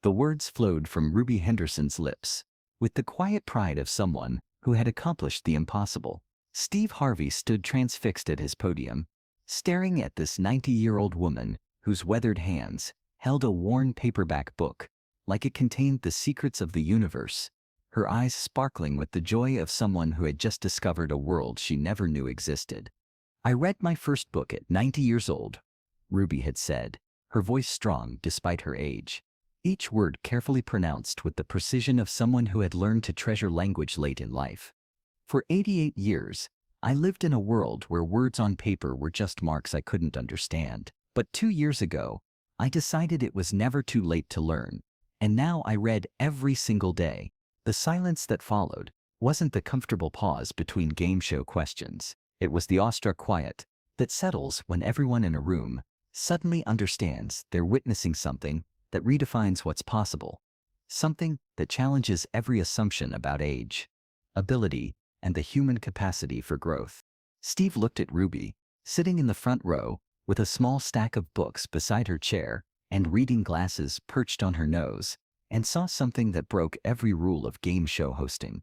The words flowed from Ruby Henderson's lips, with the quiet pride of someone who had accomplished the impossible. Steve Harvey stood transfixed at his podium, staring at this 90-year-old woman whose weathered hands held a worn paperback book, like it contained the secrets of the universe, her eyes sparkling with the joy of someone who had just discovered a world she never knew existed. "I read my first book at 90 years old," Ruby had said, her voice strong despite her age, each word carefully pronounced with the precision of someone who had learned to treasure language late in life. "For 88 years, I lived in a world where words on paper were just marks I couldn't understand. But 2 years ago, I decided it was never too late to learn, and now I read every single day." The silence that followed wasn't the comfortable pause between game show questions. It was the awestruck quiet that settles when everyone in a room suddenly understands they're witnessing something that redefines what's possible, something that challenges every assumption about age, ability, and the human capacity for growth. Steve looked at Ruby, sitting in the front row, with a small stack of books beside her chair and reading glasses perched on her nose, and saw something that broke every rule of game show hosting.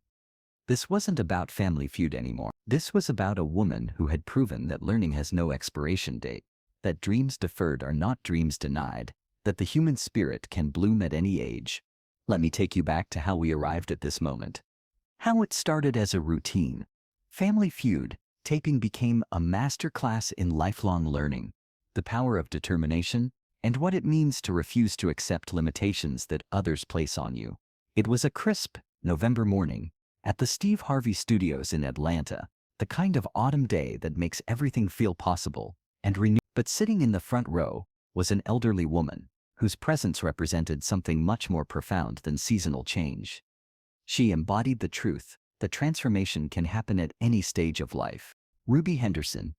This wasn't about Family Feud anymore. This was about a woman who had proven that learning has no expiration date, that dreams deferred are not dreams denied, that the human spirit can bloom at any age. Let me take you back to how we arrived at this moment. How it started as a routine. Family Feud taping became a masterclass in lifelong learning, the power of determination, and what it means to refuse to accept limitations that others place on you. It was a crisp November morning at the Steve Harvey Studios in Atlanta, the kind of autumn day that makes everything feel possible and renewed. But sitting in the front row was an elderly woman whose presence represented something much more profound than seasonal change. She embodied the truth that transformation can happen at any stage of life. Ruby Henderson,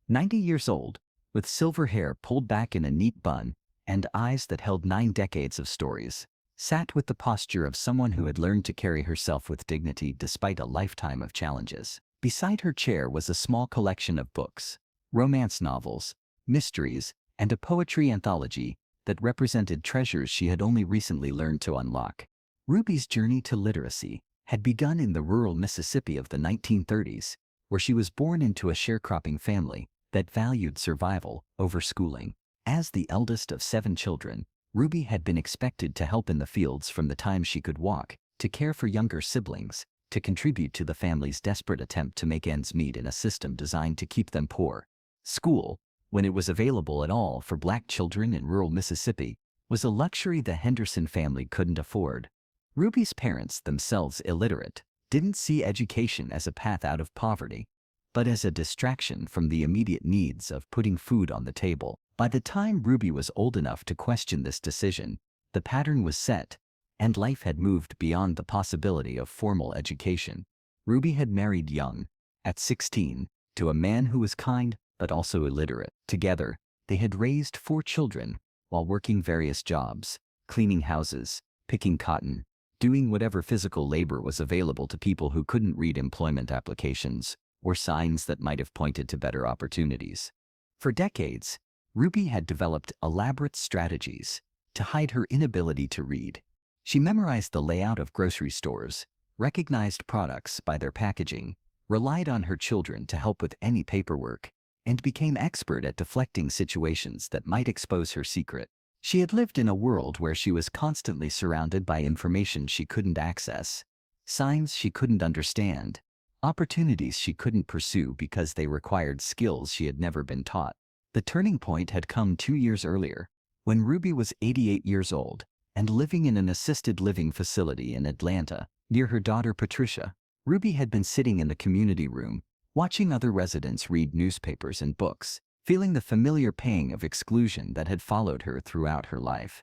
90 years old, with silver hair pulled back in a neat bun and eyes that held 9 decades of stories, sat with the posture of someone who had learned to carry herself with dignity despite a lifetime of challenges. Beside her chair was a small collection of books, romance novels, mysteries, and a poetry anthology that represented treasures she had only recently learned to unlock. Ruby's journey to literacy had begun in the rural Mississippi of the 1930s, where she was born into a sharecropping family that valued survival over schooling. As the eldest of 7 children, Ruby had been expected to help in the fields from the time she could walk, to care for younger siblings, to contribute to the family's desperate attempt to make ends meet in a system designed to keep them poor. School, when it was available at all for Black children in rural Mississippi, was a luxury the Henderson family couldn't afford. Ruby's parents, themselves illiterate, didn't see education as a path out of poverty, but as a distraction from the immediate needs of putting food on the table. By the time Ruby was old enough to question this decision, the pattern was set, and life had moved beyond the possibility of formal education. Ruby had married young, at 16, to a man who was kind but also illiterate. Together, they had raised 4 children while working various jobs, cleaning houses, picking cotton, doing whatever physical labor was available to people who couldn't read employment applications or signs that might have pointed to better opportunities. For decades, Ruby had developed elaborate strategies to hide her inability to read. She memorized the layout of grocery stores, recognized products by their packaging, relied on her children to help with any paperwork, and became expert at deflecting situations that might expose her secret. She had lived in a world where she was constantly surrounded by information she couldn't access, signs she couldn't understand, opportunities she couldn't pursue because they required skills she had never been taught. The turning point had come 2 years earlier, when Ruby was 88 years old and living in an assisted living facility in Atlanta, near her daughter Patricia. Ruby had been sitting in the community room, watching other residents read newspapers and books, feeling the familiar pang of exclusion that had followed her throughout her life.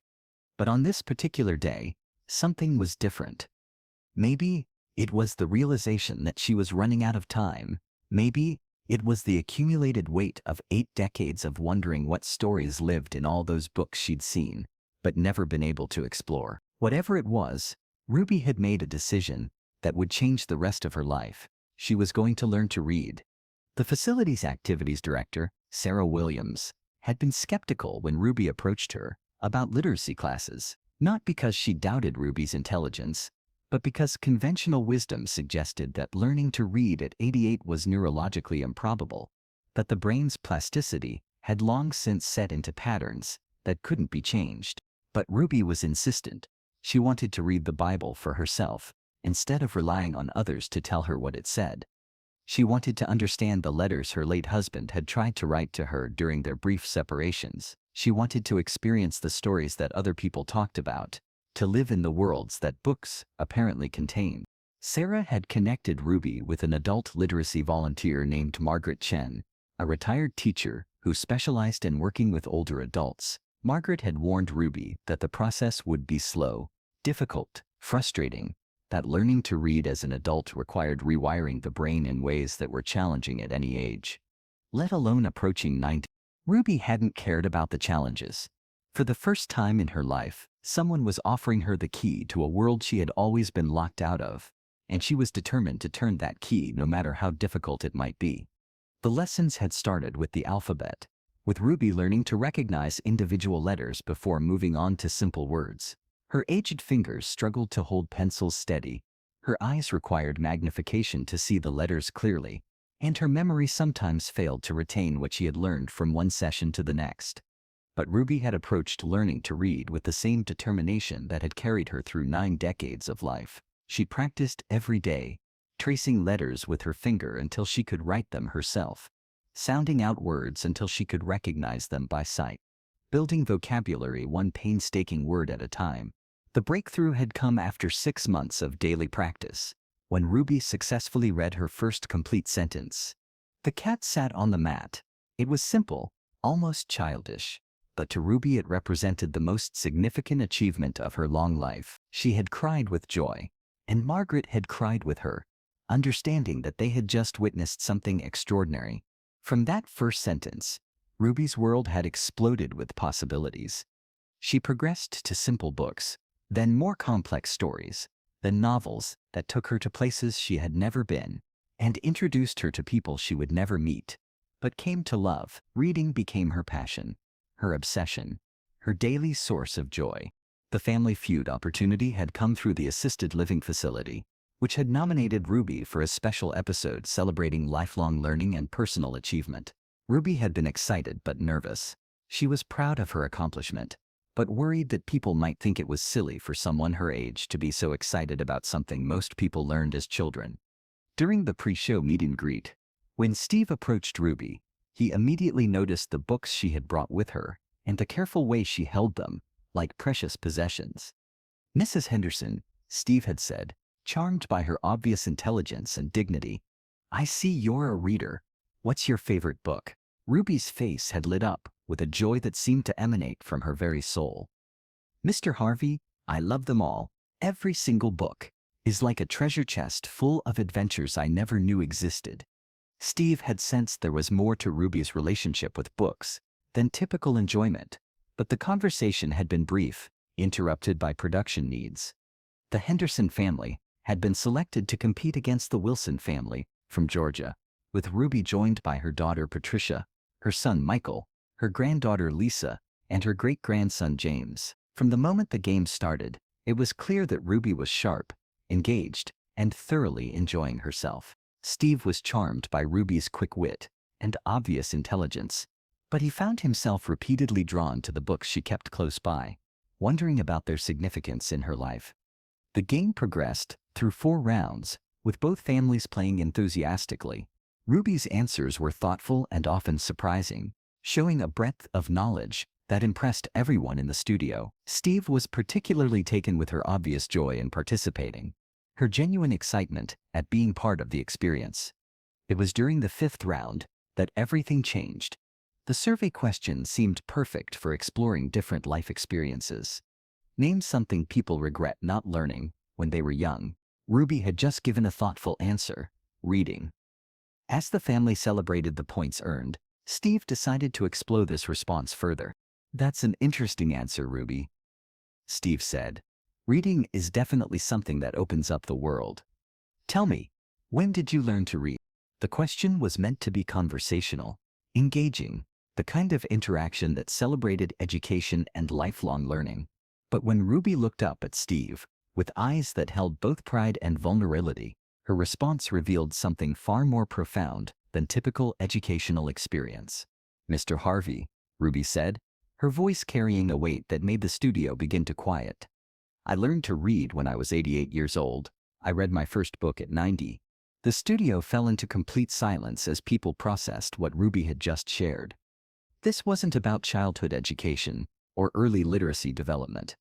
But on this particular day, something was different. Maybe it was the realization that she was running out of time. Maybe it was the accumulated weight of 8 decades of wondering what stories lived in all those books she'd seen, but never been able to explore. Whatever it was, Ruby had made a decision that would change the rest of her life. She was going to learn to read. The facility's activities director, Sarah Williams, had been skeptical when Ruby approached her about literacy classes. Not because she doubted Ruby's intelligence, but because conventional wisdom suggested that learning to read at 88 was neurologically improbable, that the brain's plasticity had long since set into patterns that couldn't be changed. But Ruby was insistent. She wanted to read the Bible for herself, instead of relying on others to tell her what it said. She wanted to understand the letters her late husband had tried to write to her during their brief separations. She wanted to experience the stories that other people talked about, to live in the worlds that books apparently contained. Sarah had connected Ruby with an adult literacy volunteer named Margaret Chen, a retired teacher who specialized in working with older adults. Margaret had warned Ruby that the process would be slow, difficult, frustrating, that learning to read as an adult required rewiring the brain in ways that were challenging at any age, let alone approaching 90. Ruby hadn't cared about the challenges. For the first time in her life, someone was offering her the key to a world she had always been locked out of, and she was determined to turn that key no matter how difficult it might be. The lessons had started with the alphabet, with Ruby learning to recognize individual letters before moving on to simple words. Her aged fingers struggled to hold pencils steady, her eyes required magnification to see the letters clearly, and her memory sometimes failed to retain what she had learned from one session to the next. But Ruby had approached learning to read with the same determination that had carried her through 9 decades of life. She practiced every day, tracing letters with her finger until she could write them herself, sounding out words until she could recognize them by sight, building vocabulary one painstaking word at a time. The breakthrough had come after 6 months of daily practice, when Ruby successfully read her first complete sentence. The cat sat on the mat. It was simple, almost childish, but to Ruby it represented the most significant achievement of her long life. She had cried with joy, and Margaret had cried with her, understanding that they had just witnessed something extraordinary. From that first sentence, Ruby's world had exploded with possibilities. She progressed to simple books, then more complex stories, then novels that took her to places she had never been, and introduced her to people she would never meet, but came to love. Reading became her passion, her obsession, her daily source of joy. The Family Feud opportunity had come through the assisted living facility, which had nominated Ruby for a special episode celebrating lifelong learning and personal achievement. Ruby had been excited but nervous. She was proud of her accomplishment, but worried that people might think it was silly for someone her age to be so excited about something most people learned as children. During the pre-show meet and greet, when Steve approached Ruby, he immediately noticed the books she had brought with her and the careful way she held them, like precious possessions. "Mrs. Henderson," Steve had said, charmed by her obvious intelligence and dignity, "I see you're a reader. What's your favorite book?" Ruby's face had lit up with a joy that seemed to emanate from her very soul. "Mr. Harvey, I love them all. Every single book is like a treasure chest full of adventures I never knew existed." Steve had sensed there was more to Ruby's relationship with books than typical enjoyment, but the conversation had been brief, interrupted by production needs. The Henderson family had been selected to compete against the Wilson family from Georgia, with Ruby joined by her daughter Patricia, her son Michael, her granddaughter Lisa, and her great-grandson James. From the moment the game started, it was clear that Ruby was sharp, engaged, and thoroughly enjoying herself. Steve was charmed by Ruby's quick wit and obvious intelligence, but he found himself repeatedly drawn to the books she kept close by, wondering about their significance in her life. The game progressed through 4 rounds, with both families playing enthusiastically. Ruby's answers were thoughtful and often surprising, showing a breadth of knowledge that impressed everyone in the studio. Steve was particularly taken with her obvious joy in participating, her genuine excitement at being part of the experience. It was during the 5th round that everything changed. The survey question seemed perfect for exploring different life experiences. Name something people regret not learning when they were young. Ruby had just given a thoughtful answer: reading. As the family celebrated the points earned, Steve decided to explore this response further. "That's an interesting answer, Ruby," Steve said. "Reading is definitely something that opens up the world. Tell me, when did you learn to read?" The question was meant to be conversational, engaging, the kind of interaction that celebrated education and lifelong learning. But when Ruby looked up at Steve, with eyes that held both pride and vulnerability, her response revealed something far more profound than typical educational experience. "Mr. Harvey," Ruby said, her voice carrying a weight that made the studio begin to quiet. "I learned to read when I was 88 years old. I read my first book at 90. The studio fell into complete silence as people processed what Ruby had just shared. This wasn't about childhood education or early literacy development.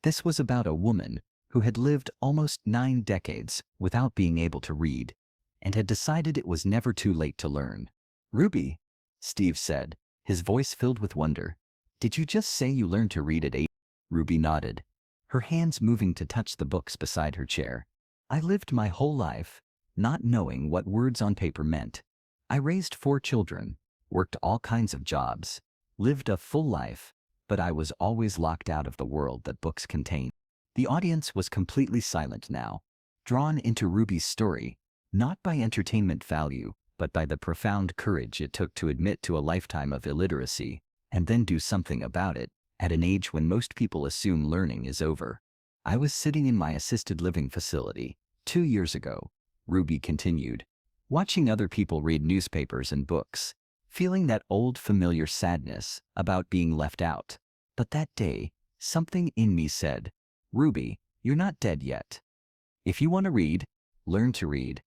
This was about a woman who had lived almost 9 decades without being able to read and had decided it was never too late to learn. "Ruby," Steve said, his voice filled with wonder, "did you just say you learned to read at 8? Ruby nodded, her hands moving to touch the books beside her chair. "I lived my whole life not knowing what words on paper meant. I raised 4 children, worked all kinds of jobs, lived a full life, but I was always locked out of the world that books contain." The audience was completely silent now, drawn into Ruby's story, not by entertainment value, but by the profound courage it took to admit to a lifetime of illiteracy, and then do something about it, at an age when most people assume learning is over. "I was sitting in my assisted living facility 2 years ago," Ruby continued, "watching other people read newspapers and books, feeling that old familiar sadness about being left out. But that day, something in me said, 'Ruby, you're not dead yet. If you want to read, learn to read.'"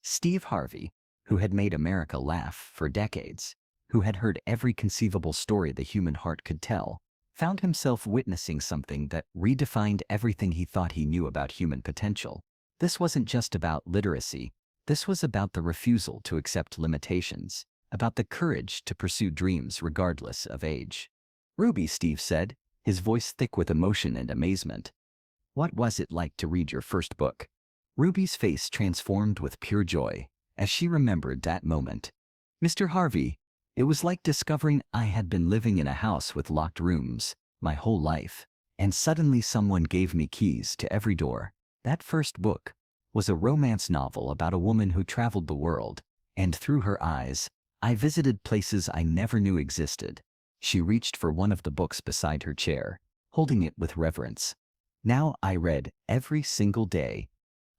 Steve Harvey, who had made America laugh for decades, who had heard every conceivable story the human heart could tell, found himself witnessing something that redefined everything he thought he knew about human potential. This wasn't just about literacy. This was about the refusal to accept limitations, about the courage to pursue dreams regardless of age. "Ruby," Steve said, his voice thick with emotion and amazement, "what was it like to read your first book?" Ruby's face transformed with pure joy as she remembered that moment. "Mr. Harvey, it was like discovering I had been living in a house with locked rooms my whole life, and suddenly someone gave me keys to every door. That first book was a romance novel about a woman who traveled the world, and through her eyes, I visited places I never knew existed." She reached for one of the books beside her chair, holding it with reverence. "Now I read every single day.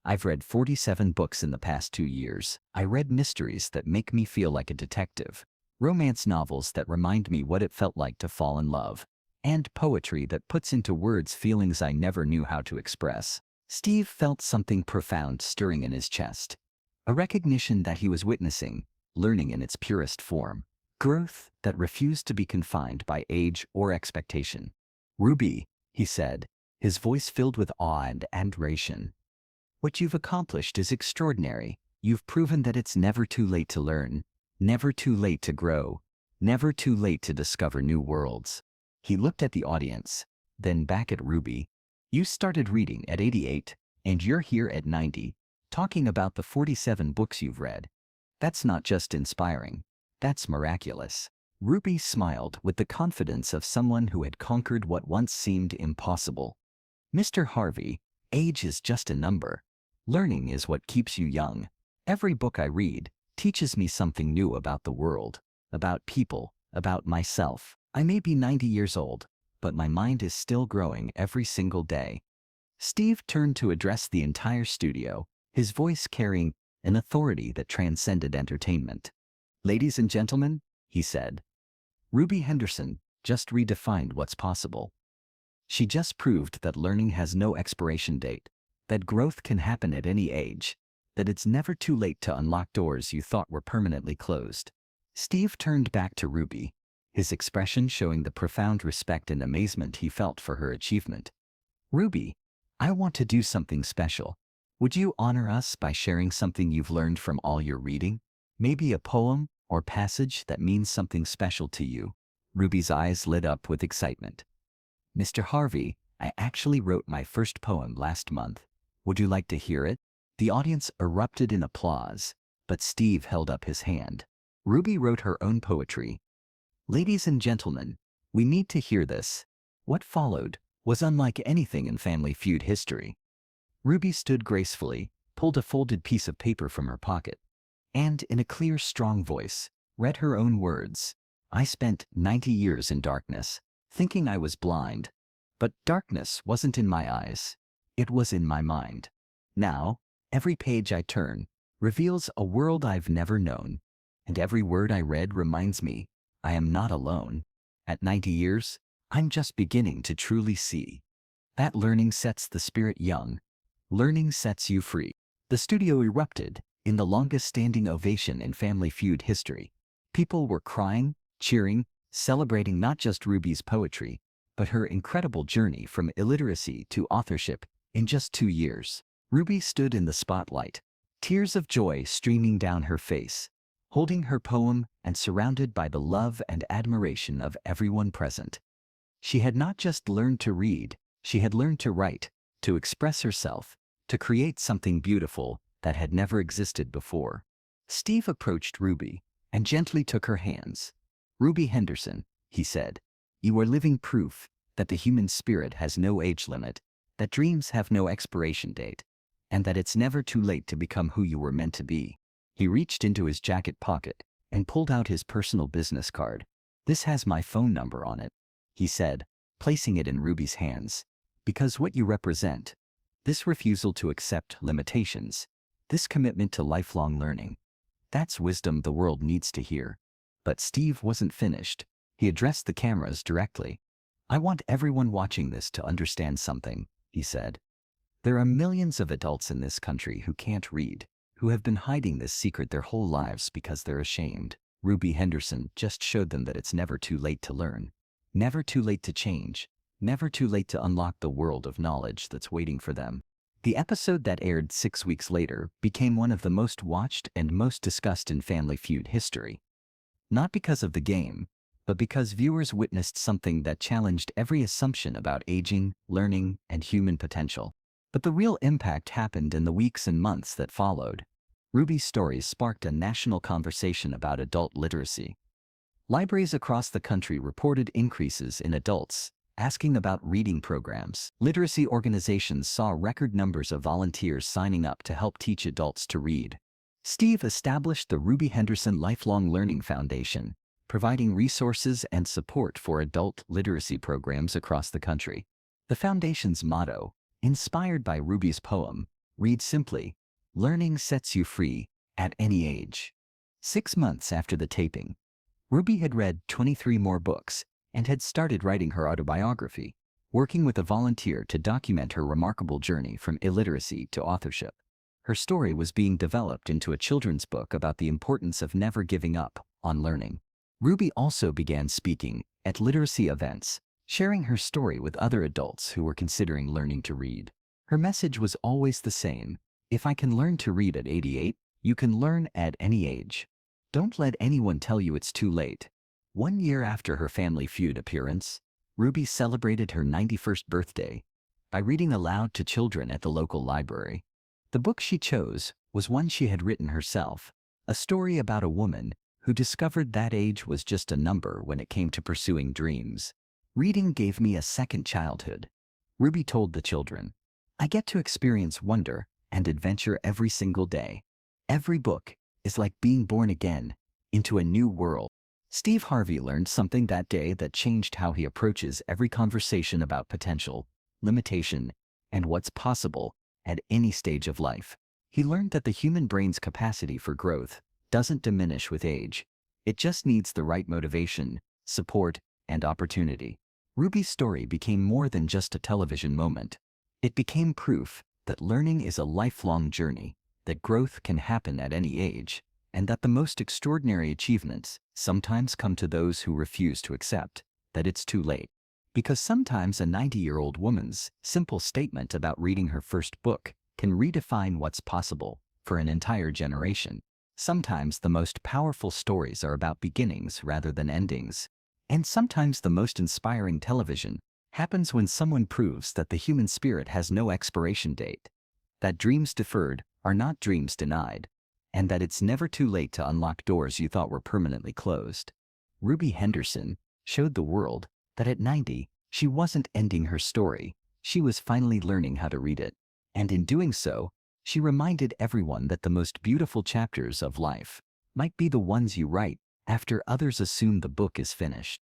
I've read 47 books in the past 2 years. I read mysteries that make me feel like a detective, romance novels that remind me what it felt like to fall in love, and poetry that puts into words feelings I never knew how to express." Steve felt something profound stirring in his chest, a recognition that he was witnessing learning in its purest form, growth that refused to be confined by age or expectation. "Ruby," he said, his voice filled with awe and admiration, "what you've accomplished is extraordinary. You've proven that it's never too late to learn, never too late to grow, never too late to discover new worlds." He looked at the audience, then back at Ruby. "You started reading at 88, and you're here at 90, talking about the 47 books you've read. That's not just inspiring, that's miraculous." Ruby smiled with the confidence of someone who had conquered what once seemed impossible. "Mr. Harvey, age is just a number. Learning is what keeps you young. Every book I read teaches me something new about the world, about people, about myself. I may be 90 years old, but my mind is still growing every single day." Steve turned to address the entire studio, his voice carrying an authority that transcended entertainment. "Ladies and gentlemen," he said, "Ruby Henderson just redefined what's possible. She just proved that learning has no expiration date, that growth can happen at any age, that it's never too late to unlock doors you thought were permanently closed." Steve turned back to Ruby, his expression showing the profound respect and amazement he felt for her achievement. "Ruby, I want to do something special. Would you honor us by sharing something you've learned from all your reading? Maybe a poem or passage that means something special to you?" Ruby's eyes lit up with excitement. "Mr. Harvey, I actually wrote my first poem last month. Would you like to hear it?" The audience erupted in applause, but Steve held up his hand. Ruby wrote her own poetry. "Ladies and gentlemen, we need to hear this." What followed was unlike anything in Family Feud history. Ruby stood gracefully, pulled a folded piece of paper from her pocket, and in a clear, strong voice, read her own words. "I spent 90 years in darkness, thinking I was blind. But darkness wasn't in my eyes. It was in my mind. Now, every page I turn reveals a world I've never known, and every word I read reminds me I am not alone. At 90 years, I'm just beginning to truly see that learning sets the spirit young. Learning sets you free. The studio erupted in the longest standing ovation in Family Feud history. People were crying, cheering, celebrating not just Ruby's poetry, but her incredible journey from illiteracy to authorship in just 2 years. Ruby stood in the spotlight, tears of joy streaming down her face, holding her poem and surrounded by the love and admiration of everyone present. She had not just learned to read, she had learned to write, to express herself, to create something beautiful that had never existed before. Steve approached Ruby and gently took her hands. "Ruby Henderson," he said, "you are living proof that the human spirit has no age limit, that dreams have no expiration date, and that it's never too late to become who you were meant to be." He reached into his jacket pocket and pulled out his personal business card. "This has my phone number on it," he said, placing it in Ruby's hands. "Because what you represent, this refusal to accept limitations, this commitment to lifelong learning, that's wisdom the world needs to hear." But Steve wasn't finished. He addressed the cameras directly. "I want everyone watching this to understand something," he said. "There are millions of adults in this country who can't read, who have been hiding this secret their whole lives because they're ashamed. Ruby Henderson just showed them that it's never too late to learn, never too late to change, never too late to unlock the world of knowledge that's waiting for them." The episode that aired 6 weeks later became one of the most watched and most discussed in Family Feud history. Not because of the game, but because viewers witnessed something that challenged every assumption about aging, learning, and human potential. But the real impact happened in the weeks and months that followed. Ruby's stories sparked a national conversation about adult literacy. Libraries across the country reported increases in adults asking about reading programs. Literacy organizations saw record numbers of volunteers signing up to help teach adults to read. Steve established the Ruby Henderson Lifelong Learning Foundation, providing resources and support for adult literacy programs across the country. The foundation's motto, inspired by Ruby's poem, reads simply, "Learning sets you free at any age." 6 months after the taping, Ruby had read 23 more books and had started writing her autobiography, working with a volunteer to document her remarkable journey from illiteracy to authorship. Her story was being developed into a children's book about the importance of never giving up on learning. Ruby also began speaking at literacy events, sharing her story with other adults who were considering learning to read. Her message was always the same: if I can learn to read at 88, you can learn at any age. Don't let anyone tell you it's too late. 1 year after her Family Feud appearance, Ruby celebrated her 91st birthday by reading aloud to children at the local library. The book she chose was one she had written herself, a story about a woman who discovered that age was just a number when it came to pursuing dreams. "Reading gave me a second childhood," Ruby told the children. "I get to experience wonder and adventure every single day. Every book is like being born again into a new world." Steve Harvey learned something that day that changed how he approaches every conversation about potential, limitation, and what's possible at any stage of life. He learned that the human brain's capacity for growth doesn't diminish with age. It just needs the right motivation, support, and opportunity. Ruby's story became more than just a television moment. It became proof that learning is a lifelong journey, that growth can happen at any age, and that the most extraordinary achievements sometimes come to those who refuse to accept that it's too late. Because sometimes a 90-year-old woman's simple statement about reading her first book can redefine what's possible for an entire generation. Sometimes the most powerful stories are about beginnings rather than endings. And sometimes the most inspiring television happens when someone proves that the human spirit has no expiration date, that dreams deferred are not dreams denied, and that it's never too late to unlock doors you thought were permanently closed. Ruby Henderson showed the world that at 90, she wasn't ending her story, she was finally learning how to read it. And in doing so, she reminded everyone that the most beautiful chapters of life might be the ones you write after others assume the book is finished.